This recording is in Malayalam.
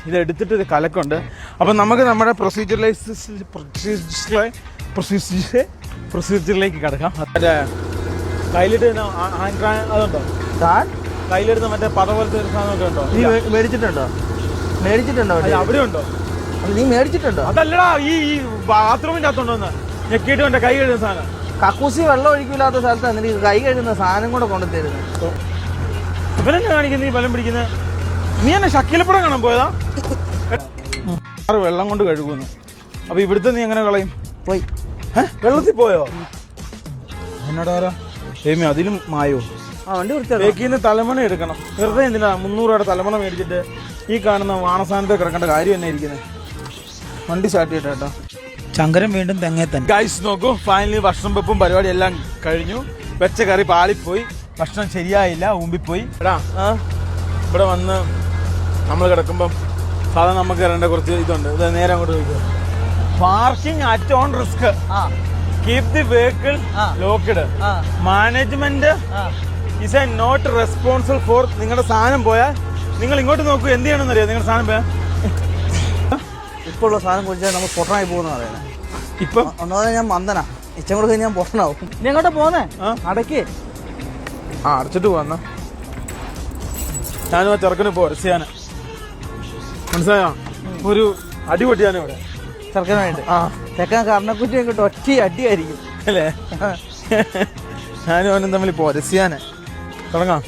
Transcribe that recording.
ഇതെടുത്തിട്ട് ഇത് കലക്കുണ്ട്. അപ്പം നമുക്ക് നമ്മുടെ പ്രൊസീജിയറിലേക്ക് കിടക്കാം. മറ്റേ കയ്യിലിട്ട് അതുണ്ടോ കയ്യിലിടുന്ന മറ്റേ പത പോലത്തെ ഒരു സാധനമൊക്കെ ഉണ്ടോ? നീ മേടിച്ചിട്ടുണ്ടോ? അവിടെ ഉണ്ടോ? നീ മേടിച്ചിട്ടുണ്ടോ? അതല്ലടാ ഈ ബാത്റൂമിന്റെ അകത്തുണ്ടോന്ന് ഞെക്കിയിട്ട് വേണ്ട കൈ കഴുകുന്ന സാധനം. കക്കൂസി വെള്ളം ഒഴിക്കില്ലാത്ത സ്ഥലത്ത് എന്നിട്ട് കൈ കഴുകുന്ന സാധനം കൂടെ കൊണ്ടു തരുന്നു. ഇവനെന്നെ കാണിക്കുന്നത് ഈ ബലം പിടിക്കുന്നത്. നീ എന്നെ ഷക്കീലപ്പുറം കാണാൻ പോയതാ? വെള്ളം കൊണ്ട് കഴുകുന്നു. അപ്പൊ ഇവിടുത്തെ നീ എങ്ങനെ കളയും? പോയി വെള്ളത്തിൽ പോയോ? എന്നോടാരോ ഏമി അതിലും മായോ? വണ്ടി ബേക്കിന്ന് തലമണ എടുക്കണം. വെറുതെ എന്തിനാ 300 രൂപയുടെ തലമണ മേടിച്ചിട്ട് ഈ കാണുന്ന വാണസാനത്തെ കിടക്കേണ്ട കാര്യം തന്നെ ഇരിക്കുന്നത്. വണ്ടി സ്റ്റാർട്ട് ചെയ്യട്ടെ കേട്ടോ. ശങ്കരൻ വീണ്ടും തെങ്ങേ തന്നെ. ഗൈസ് നോക്കൂ, ഫൈനലി ഭക്ഷണം വെപ്പും പരിപാടി എല്ലാം കഴിഞ്ഞു. വെച്ച കറി പാളിപ്പോയി, ഭക്ഷണം ശരിയായില്ല, ഊമ്പിപ്പോയി. എടാ ഇവിടെ വന്ന് നമ്മൾ കിടക്കുമ്പം സാധാരണ നമുക്ക് കയറേണ്ട കുറച്ച് ഇതുണ്ട്. ഇത് നേരെ അങ്ങോട്ട് ചോദിക്കുക. Parking at own risk, keep the vehicle locked, management is a not responsible for. നിങ്ങളുടെ സാധനം പോയാൽ നിങ്ങൾ ഇങ്ങോട്ട് നോക്കൂ, എന്ത് ചെയ്യണമെന്ന് അറിയാം. നിങ്ങളുടെ സാധനം പോയാൽ ഇപ്പോൾ ഉള്ള സാധനം കുടിച്ചാൽ നമ്മൾ പൊട്ടനായി പോകുന്ന പറയുന്നത്. ഇപ്പം ഒന്നാമത് ഞാൻ മന്ദനാ, ഇച്ചം കൂടെ കഴിഞ്ഞ് ഞാൻ പൊട്ടനാവും. നീ എങ്ങോട്ടാ പോന്നേ? അടയ്ക്ക് അടച്ചിട്ട് പോന്ന ഞാനും ആ ചെറുക്കന് പോരസിയാന് മനസ്സിലായോ? ഒരു അടിപൊട്ടിയാണ് ഇവിടെ ചെറുക്കനായിട്ട്. ചെക്കൻ കർണക്കുറ്റിയും കിട്ടും, ഒറ്റ അടിയായിരിക്കും അല്ലേ? ഞാനും അവനും തമ്മിൽ പോരസിയാന് തുടങ്ങാം.